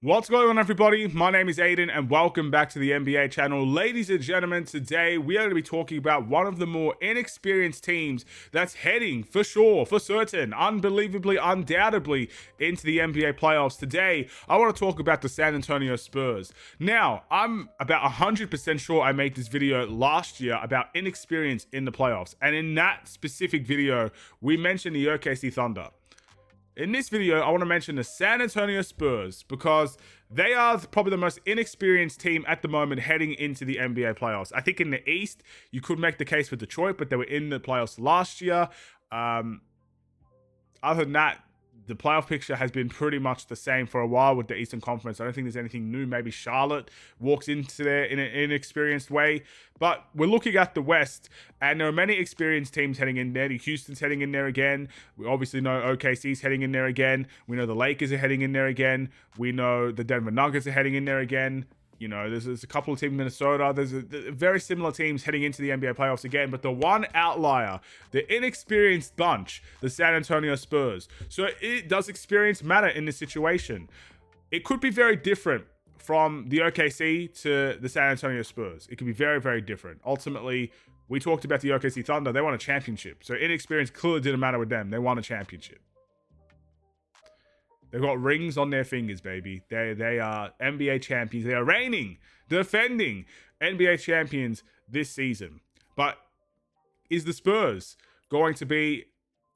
What's going on, everybody? My name is Aiden and welcome back to the NBA channel. Ladies and gentlemen, today we are going to be talking about one of the more inexperienced teams that's heading for sure, for certain, unbelievably, undoubtedly into the NBA playoffs. Today, I want to talk about the San Antonio Spurs. Now, I'm about 100% sure I made this video last year about inexperience in the playoffs. And in that specific video, we mentioned the OKC Thunder. In this video, I want to mention the San Antonio Spurs because they are probably the most inexperienced team at the moment heading into the NBA playoffs. I think in the East, you could make the case for Detroit, but they were in the playoffs last year. Other than that, the playoff picture has been pretty much the same for a while with the Eastern Conference. I don't think there's anything new. Maybe Charlotte walks into there in an inexperienced way. But we're looking at the West, and there are many experienced teams heading in there. Houston's heading in there again. We obviously know OKC's heading in there again. We know the Lakers are heading in there again. We know the Denver Nuggets are heading in there again. You know, there's a couple of teams in Minnesota. There's very similar teams heading into the NBA playoffs again. But the one outlier, the inexperienced bunch, the San Antonio Spurs. So does experience matter in this situation? It could be very different from the OKC to the San Antonio Spurs. It could be very, very different. Ultimately, we talked about the OKC Thunder. They won a championship. So inexperience clearly didn't matter with them. They won a championship. They've got rings on their fingers, baby. They are NBA champions. They are reigning, defending NBA champions this season. But is the Spurs going to be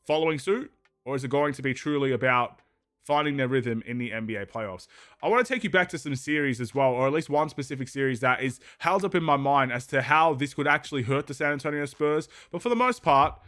following suit? Or is it going to be truly about finding their rhythm in the NBA playoffs? I want to take you back to some series as well, or at least one specific series that is held up in my mind as to how this could actually hurt the San Antonio Spurs. But for the most part,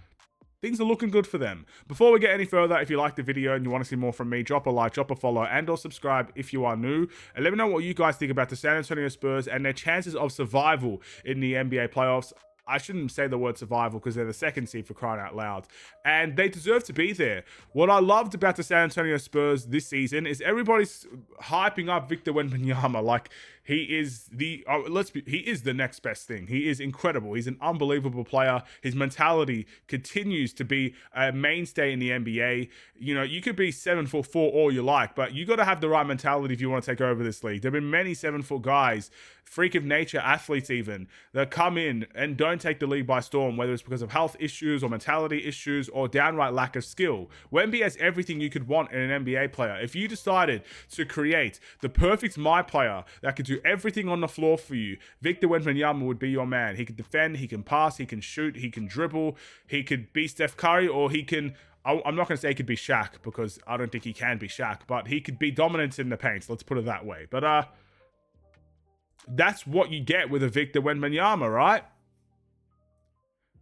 things are looking good for them. Before we get any further, if you like the video and you want to see more from me, drop a like, drop a follow, and or subscribe if you are new. And let me know what you guys think about the San Antonio Spurs and their chances of survival in the NBA playoffs. I shouldn't say the word survival because they're the second seed, for crying out loud. And they deserve to be there. What I loved about the San Antonio Spurs this season is everybody's hyping up Victor Wembanyama like he is the he is the next best thing. He is incredible. He's an unbelievable player. His mentality continues to be a mainstay in the NBA. You know, you could be 7'4" all you like, but you got to have the right mentality if you want to take over this league. There've been many 7-foot guys, freak of nature athletes even, that come in and don't take the league by storm, whether it's because of health issues or mentality issues or downright lack of skill. Wemby has everything you could want in an NBA player. If you decided to create the perfect my player that could do everything on the floor for you, Victor Wembanyama would be your man. He can defend, he can pass, he can shoot, he can dribble, he could be Steph Curry, or he can, I'm not going to say he could be Shaq because I don't think he can be Shaq, but he could be dominant in the paint. Let's put it that way. But that's what you get with a Victor Wembanyama, right?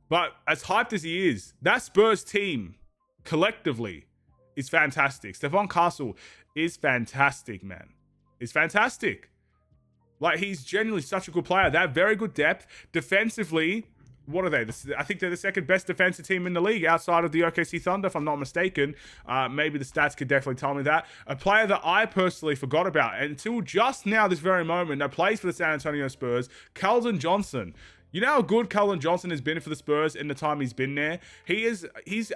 But as hyped as he is, that Spurs team collectively is fantastic. Stephon Castle is fantastic, man. He's fantastic. Like, he's genuinely such a good player. They have very good depth. Defensively, what are they? I think they're the second best defensive team in the league outside of the OKC Thunder, if I'm not mistaken. Maybe the stats could definitely tell me that. A player that I personally forgot about until just now, this very moment, that plays for the San Antonio Spurs, Keldon Johnson. You know how good Keldon Johnson has been for the Spurs in the time he's been there? He's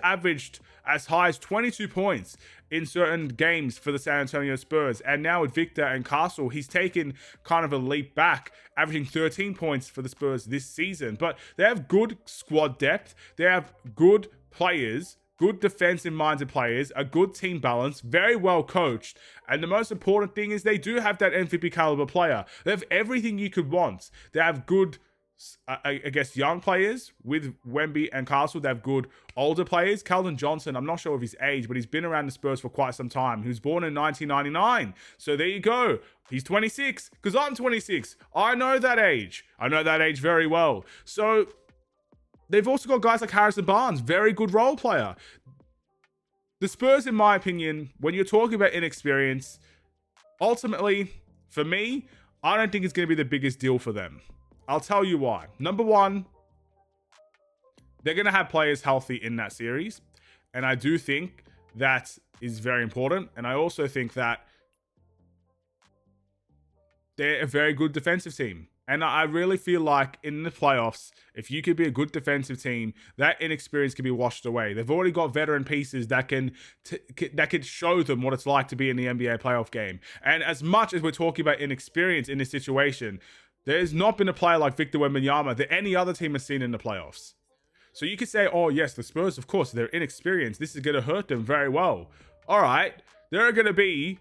averaged as high as 22 points in certain games for the San Antonio Spurs. And now with Victor and Castle, he's taken kind of a leap back, averaging 13 points for the Spurs this season. But they have good squad depth. They have good players, good defensive-minded players, a good team balance, very well coached. And the most important thing is they do have that MVP caliber player. They have everything you could want. They have good, I guess, young players with Wemby and Castle. They have good older players. Keldon Johnson, I'm not sure of his age, but he's been around the Spurs for quite some time. He was born in 1999. So there you go. He's 26, because I'm 26. I know that age. I know that age very well. So they've also got guys like Harrison Barnes, very good role player. The Spurs, in my opinion, when you're talking about inexperience, ultimately, for me, I don't think it's going to be the biggest deal for them. I'll tell you why. Number one, they're going to have players healthy in that series. And I do think that is very important. And I also think that they're a very good defensive team. And I really feel like in the playoffs, if you could be a good defensive team, that inexperience can be washed away. They've already got veteran pieces that can show them what it's like to be in the NBA playoff game. And as much as we're talking about inexperience in this situation, there's not been a player like Victor Wembanyama that any other team has seen in the playoffs. So you could say, oh, yes, the Spurs, of course, they're inexperienced. This is going to hurt them very well. All right, there are going to be,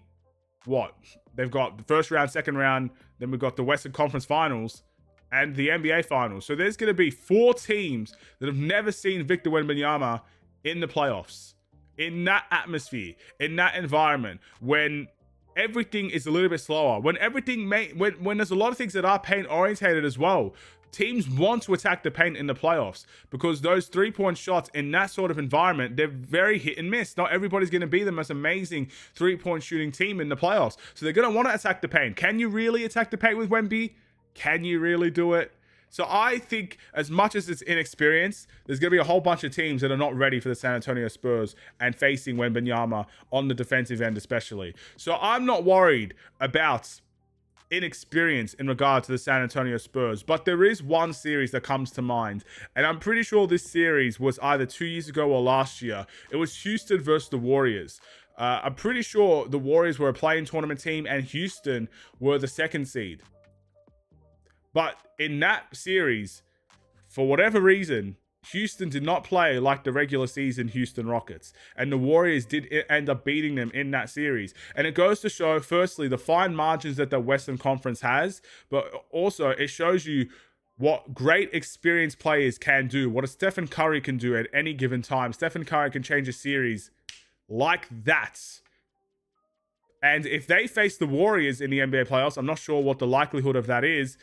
what? They've got the first round, second round, then we've got the Western Conference Finals and the NBA Finals. So there's going to be 4 teams that have never seen Victor Wembanyama in the playoffs, in that atmosphere, in that environment, when everything is a little bit slower, when when there's a lot of things that are paint orientated as well. Teams want to attack the paint in the playoffs because those 3-point shots in that sort of environment, they're very hit and miss. Not everybody's going to be the most amazing 3-point shooting team in the playoffs. So they're going to want to attack the paint. Can you really attack the paint with Wemby? Can you really do it? So I think as much as it's inexperienced, there's going to be a whole bunch of teams that are not ready for the San Antonio Spurs and facing Wembanyama on the defensive end especially. So I'm not worried about inexperience in regard to the San Antonio Spurs, but there is one series that comes to mind, and I'm pretty sure this series was either 2 years ago or last year. It was Houston versus the Warriors. I'm pretty sure the Warriors were a play-in tournament team and Houston were the 2nd seed. But in that series, for whatever reason, Houston did not play like the regular season Houston Rockets, and the Warriors did end up beating them in that series. And it goes to show, firstly, the fine margins that the Western Conference has, but also it shows you what great experienced players can do, what a Stephen Curry can do at any given time. Stephen Curry can change a series like that. And if they face the Warriors in the NBA playoffs, I'm not sure what the likelihood of that is,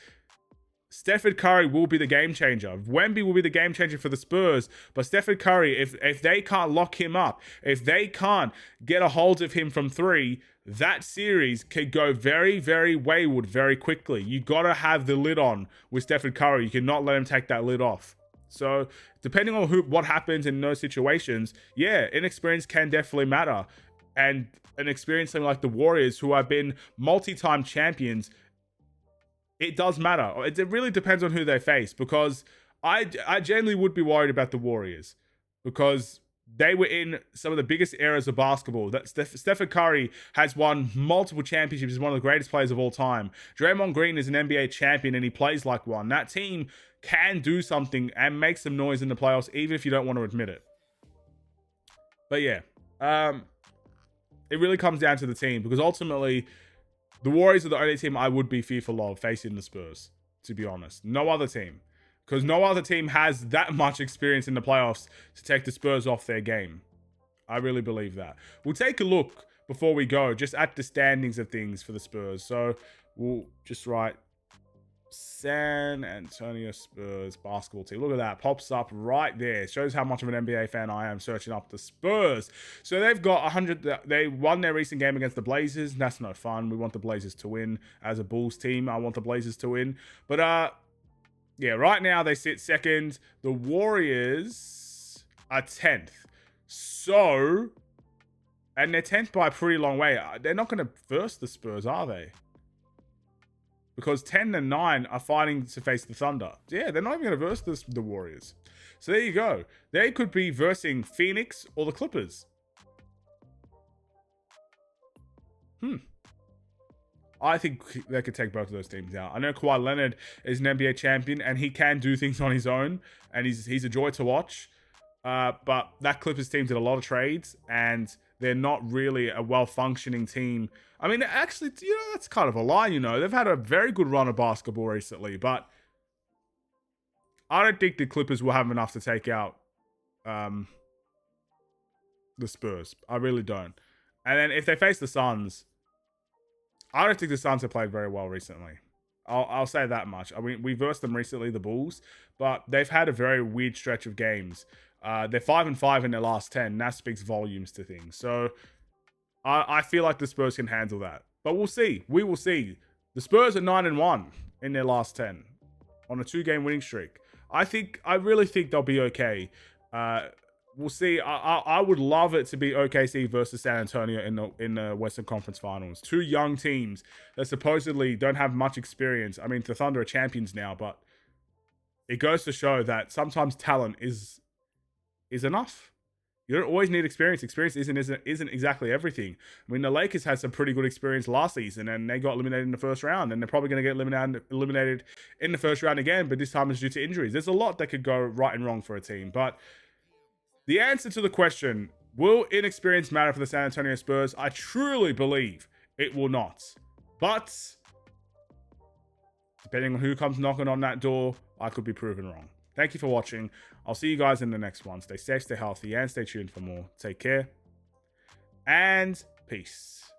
Stephen Curry will be the game changer. Wemby will be the game changer for the Spurs. But Stephen Curry, if they can't lock him up, if they can't get a hold of him from 3, that series could go very, very wayward very quickly. You got to have the lid on with Stephen Curry. You cannot let him take that lid off. So depending on what happens in those situations, yeah, inexperience can definitely matter. And an experienced team like the Warriors, who have been multi-time champions, it does matter. It really depends on who they face, because I generally would be worried about the Warriors because they were in some of the biggest eras of basketball. That Stephen Curry has won multiple championships. He's one of the greatest players of all time. Draymond Green is an NBA champion and he plays like one. That team can do something and make some noise in the playoffs, even if you don't want to admit it. But yeah, it really comes down to the team, because ultimately the Warriors are the only team I would be fearful of facing the Spurs, to be honest. No other team. Because no other team has that much experience in the playoffs to take the Spurs off their game. I really believe that. We'll take a look before we go just at the standings of things for the Spurs. So we'll just write San Antonio Spurs basketball team. Look at that. Pops up right there. Shows how much of an NBA fan I am searching up the Spurs. So they've got 100. They won their recent game against the Blazers. That's no fun. We want the Blazers to win. As a Bulls team, I want the Blazers to win. But yeah, right now they sit 2nd. The Warriors are 10th. So, and they're 10th by a pretty long way. They're not going to verse the Spurs, are they? Because 10 and 9 are fighting to face the Thunder. Yeah, they're not even going to verse the Warriors. So there you go. They could be versing Phoenix or the Clippers. I think they could take both of those teams out. I know Kawhi Leonard is an NBA champion and he can do things on his own, and he's a joy to watch. But that Clippers team did a lot of trades, and they're not really a well-functioning team. I mean, actually, that's kind of a lie, They've had a very good run of basketball recently, but I don't think the Clippers will have enough to take out the Spurs. I really don't. And then if they face the Suns, I don't think the Suns have played very well recently. I'll say that much. I mean, we versed them recently, the Bulls, but they've had a very weird stretch of games. They're 5-5 in their last 10. That speaks volumes to things. So I feel like the Spurs can handle that. But we'll see. We will see. The Spurs are 9-1 in their last 10 on a 2-game winning streak. I really think they'll be okay. we'll see. I would love it to be OKC versus San Antonio in the Western Conference Finals. Two young teams that supposedly don't have much experience. I mean, the Thunder are champions now, but it goes to show that sometimes talent is enough. You don't always need experience. Experience isn't exactly everything. I mean, the Lakers had some pretty good experience last season, and they got eliminated in the first round, and they're probably going to get eliminated in the first round again, but this time it's due to injuries. There's a lot that could go right and wrong for a team, but the answer to the question, will inexperience matter for the San Antonio Spurs? I truly believe it will not. But depending on who comes knocking on that door, I could be proven wrong. Thank you for watching. I'll see you guys in the next one. Stay safe, stay healthy, and stay tuned for more. Take care, and peace.